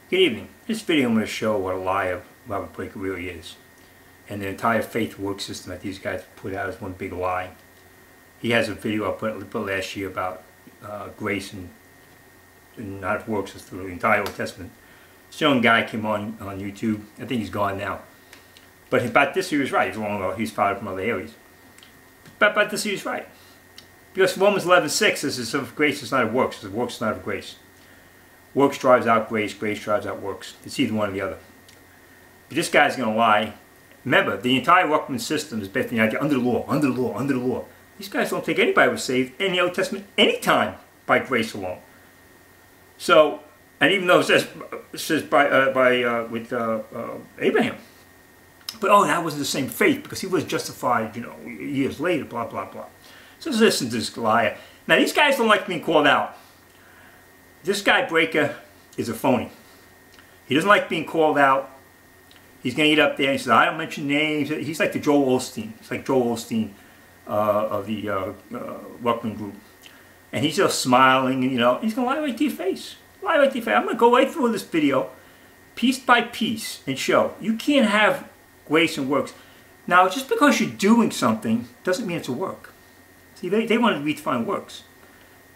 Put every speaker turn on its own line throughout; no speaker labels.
Good evening. In this video I'm going to show what a lie of Robert Breaker really is. And the entire faith work system that these guys put out is one big lie. He has a video I put last year about grace and not works through the entire Old Testament. This young guy came on YouTube. I think he's gone now. But about this he was right. He's long ago. He's followed from other areas. But about this he was right. Because Romans 11:6 says of grace is not of works. It's of works not of grace. Works drives out grace. Grace drives out works. It's either one or the other. But this guy's going to lie. Remember, the entire Ruckman system is based on the idea under the law, under the law, under the law. These guys don't think anybody was saved in the Old Testament anytime by grace alone. So, and even though it says with Abraham, but oh, that wasn't the same faith because he was justified, years later, blah blah blah. So listen to this liar. Now these guys don't like being called out. This guy Breaker is a phony. He doesn't like being called out. He's going to get up there and he says, I don't mention names. He's like the Joel Osteen. He's like Joel Osteen of the Ruckman group. And he's just smiling and, he's going to lie right to your face. Lie right to your face. I'm going to go right through this video, piece by piece, and show. You can't have grace and works. Now, just because you're doing something doesn't mean it's a work. See, they want to redefine works.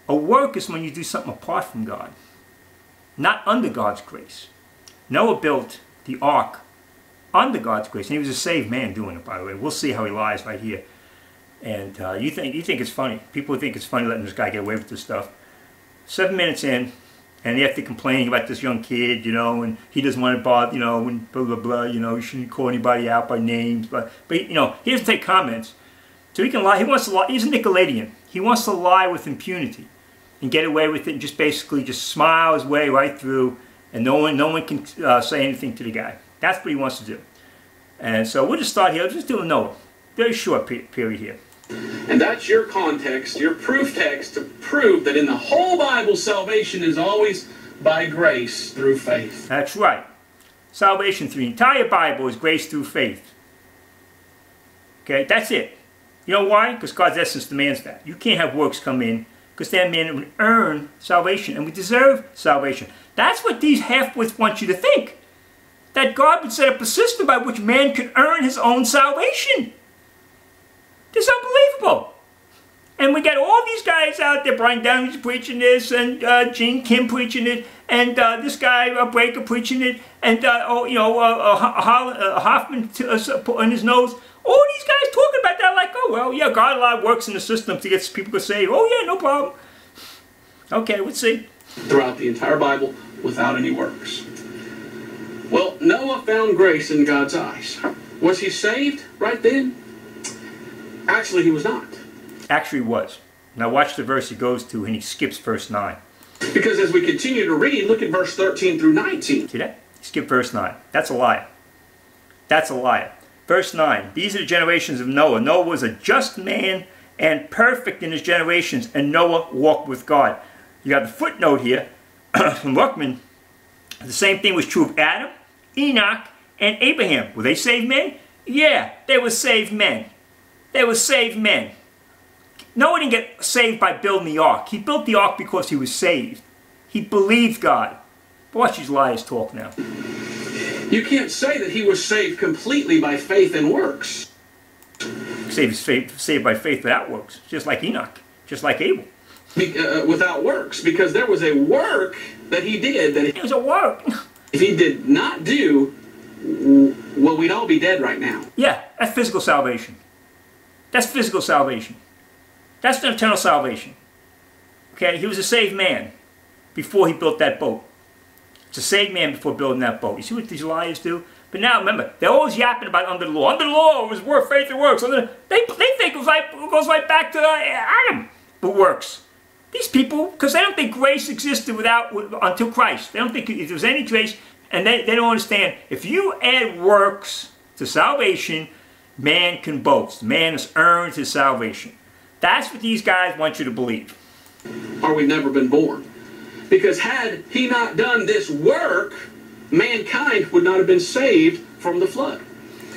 A work is when you do something apart from God, not under God's grace. Noah built the ark under God's grace, and he was a saved man doing it, by the way. We'll see how he lies right here. And you think it's funny. People think it's funny letting this guy get away with this stuff. 7 minutes in, and they have to complain about this young kid, and he doesn't want to bother, and blah, blah, blah, you shouldn't call anybody out by names. But he doesn't take comments. So he can lie. He wants to lie. He's a Nicolaitan. He wants to lie with impunity and get away with it and just basically just smile his way right through, and no one can say anything to the guy. That's what he wants to do. And so we'll just start here. Let's just do a note. Very short period here.
And that's your context, your proof text to prove that in the whole Bible, salvation is always by grace through faith.
That's right. Salvation through the entire Bible is grace through faith. Okay, that's it. You know why? Because God's essence demands that. You can't have works come in because that man would earn salvation, and we deserve salvation. That's what these half-wits want you to think. That God would set up a system by which man could earn his own salvation. It's unbelievable. And we got all these guys out there, Brian Downey's preaching this, and Gene Kim preaching it, and this guy Breaker preaching it, and Hoffman putting his nose. All these guys talking about that like, oh, well, yeah, God a lot works in the system to get people to say, oh, yeah, no problem. Okay, let's see.
Throughout the entire Bible without any works. Well, Noah found grace in God's eyes. Was he saved right then? Actually, he was not.
Actually, he was. Now watch the verse he goes to, and he skips verse 9.
Because as we continue to read, look at verse 13 through 19.
See that? Skip verse 9. That's a liar. That's a liar. Verse 9. These are the generations of Noah. Noah was a just man and perfect in his generations, and Noah walked with God. You got the footnote here from Ruckman. The same thing was true of Adam, Enoch, and Abraham. Were they saved men? Yeah, they were saved men. They were saved men. Noah didn't get saved by building the ark. He built the ark because he was saved. He believed God. Watch these liars talk now.
You can't say that he was saved completely by faith and works.
Saved by faith without works. Just like Enoch. Just like Abel.
Without works. Because there was a work that he did. That
it was a work.
If he did not do, well, we'd all be dead right now.
Yeah, that's physical salvation. That's physical salvation. That's an eternal salvation. Okay, he was a saved man before he built that boat. It's a saved man before building that boat. You see what these liars do? But now, remember, they're always yapping about under the law. Under the law, it was work, faith, and works. They think it goes right back to Adam, but works. These people, because they don't think grace existed until Christ. They don't think there was any grace, and they don't understand. If you add works to salvation, man can boast. Man has earned his salvation. That's what these guys want you to believe.
Or we've never been born. Because had he not done this work, mankind would not have been saved from the flood.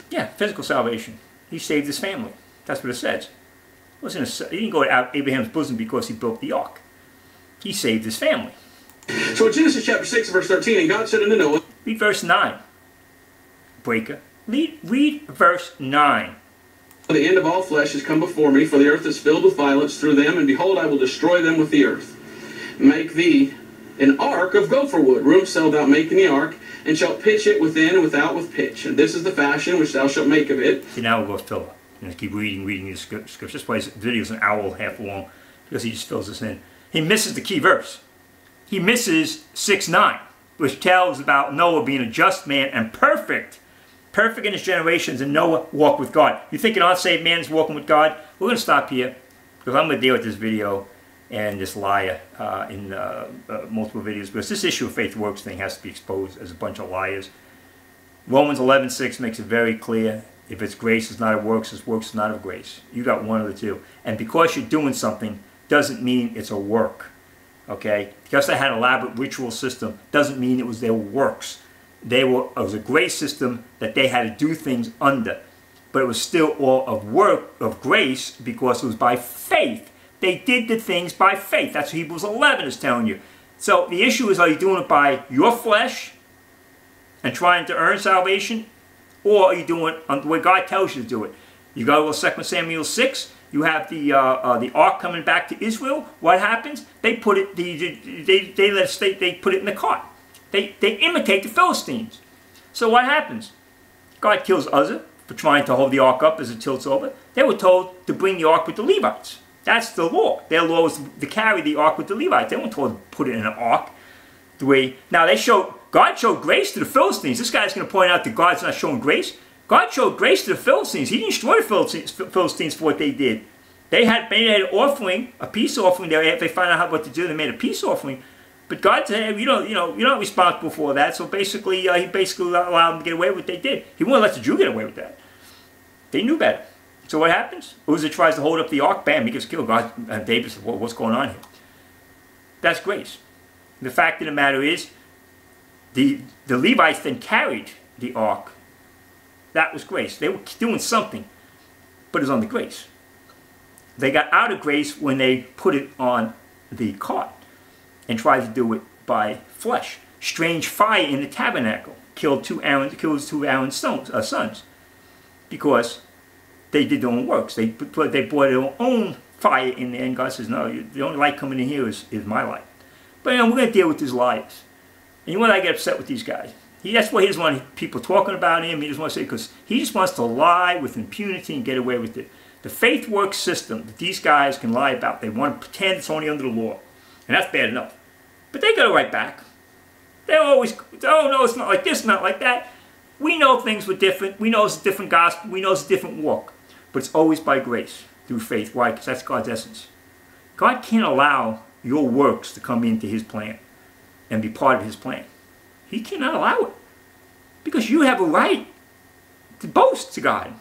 Yeah, physical salvation. He saved his family. That's what it says. He didn't go to Abraham's bosom because he built the ark. He saved his family.
So in Genesis chapter 6, verse 13, and God said unto Noah,
read verse 9. Breaker. Read verse 9.
the end of all flesh is come before me, for the earth is filled with violence through them, and behold, I will destroy them with the earth. Make thee an ark of gopher wood. Room shalt thou make in the ark, and shalt pitch it within and without with pitch. And this is the fashion which thou shalt make of it.
See, now we'll go fill up. And keep reading the scripture. This way, the video is an hour and a half long because he just fills this in. He misses the key verse. He misses 6:9, which tells about Noah being a just man and perfect in his generations, and Noah walked with God. You think an unsaved man is walking with God? We're going to stop here because I'm going to deal with this video and this liar in multiple videos, because this issue of faith works thing has to be exposed as a bunch of liars. Romans 11:6 makes it very clear. If it's grace, it's not of works. It's works, it's not of grace. You got one of the two. And because you're doing something doesn't mean it's a work. Okay? Because they had an elaborate ritual system doesn't mean it was their works. It was a grace system that they had to do things under. But it was still all of work, of grace, because it was by faith. They did the things by faith. That's what Hebrews 11 is telling you. So the issue is, are you doing it by your flesh and trying to earn salvation? Or are you doing it the way God tells you to do it? You go to 2 Samuel 6. You have the ark coming back to Israel. What happens? They put it. They put it in the cart. They imitate the Philistines. So what happens? God kills Uzzah for trying to hold the ark up as it tilts over. They were told to bring the ark with the Levites. That's the law. Their law was to carry the ark with the Levites. They weren't told to put it in an ark. Now God showed grace to the Philistines. This guy's going to point out that God's not showing grace. God showed grace to the Philistines. He didn't destroy the Philistines for what they did. They had an offering, a peace offering. They found out what to do. They made a peace offering. But God said, hey, you're not responsible for that. So basically, he allowed them to get away with what they did. He wouldn't let the Jew get away with that. They knew better. So what happens? Uzzah tries to hold up the ark. Bam, he gets killed. And David says, what's going on here? That's grace. The fact of the matter is, the Levites then carried the ark. That was grace. They were doing something, but it was under grace. They got out of grace when they put it on the cart and tried to do it by flesh. Strange fire in the tabernacle killed two Aaron's sons because they did their own works. They brought their own fire in there, and God says, no, the only light coming in here is my light. But we're going to deal with these liars. And you want to get upset with these guys. That's why he doesn't want people talking about him. He doesn't want to say, because he just wants to lie with impunity and get away with it. The faith work system that these guys can lie about, they want to pretend it's only under the law. And that's bad enough. But they go right back. They're always, oh no, it's not like this, not like that. We know things were different. We know it's a different gospel. We know it's a different walk. But it's always by grace, through faith. Why? Because that's God's essence. God can't allow your works to come into his plan and be part of his plan. He cannot allow it. Because you have a right to boast to God.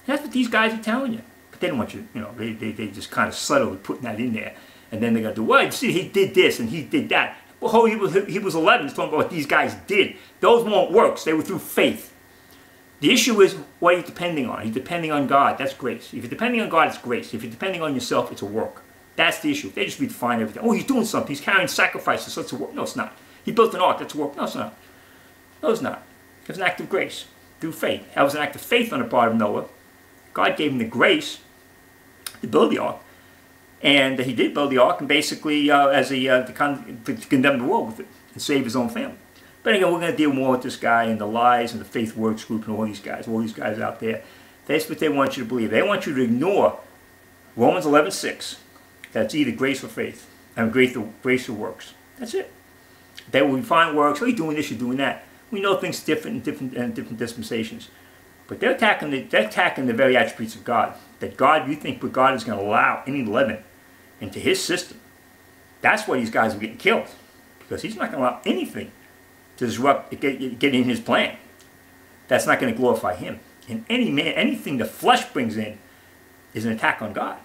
That's what these guys are telling you. But they don't want you, they just kind of subtly putting that in there. And then they're going to do, well, see, he did this and he did that. Well, he was 11 is talking about what these guys did. Those weren't works. They were through faith. The issue is, what are you depending on? He's depending on God. That's grace. If you're depending on God, it's grace. If you're depending on yourself, it's a work. That's the issue. They just redefine everything. Oh, he's doing something. He's carrying sacrifices. So it's a work. No, it's not. He built an ark. That's a work. No, it's not. No, it's not. It was an act of grace through faith. That was an act of faith on the part of Noah. God gave him the grace to build the ark. And he did build the ark, and basically to condemn the world with it and save his own family. But again, we're going to deal more with this guy and the lies and the Faith Works group and all these guys out there. That's what they want you to believe. They want you to ignore Romans 11:6. That's either grace or faith, and grace or works. That's it. They will find works. Oh, you're doing this, you're doing that. We know things different in different dispensations. But they're attacking the very attributes of God. That God, you think, but God is going to allow any leaven into his system. That's why these guys are getting killed. Because he's not going to allow anything to disrupt, get in his plan. That's not going to glorify him. And anything the flesh brings in is an attack on God.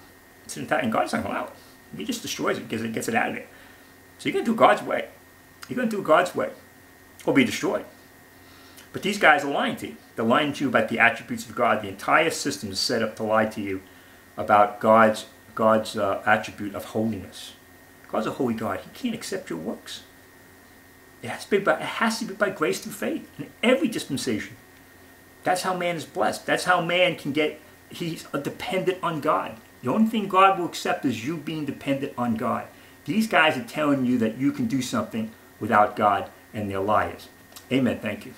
It's an attack, and God's not going to allow it. He just destroys it, gets it out of there. So you're going to do God's way. You're going to do God's way, or be destroyed. But these guys are lying to you. They're lying to you about the attributes of God. The entire system is set up to lie to you about God's attribute of holiness. God's a holy God. He can't accept your works. It has to be by grace through faith in every dispensation. That's how man is blessed. That's how man can get, he's dependent on God. The only thing God will accept is you being dependent on God. These guys are telling you that you can do something without God, and they're liars. Amen. Thank you.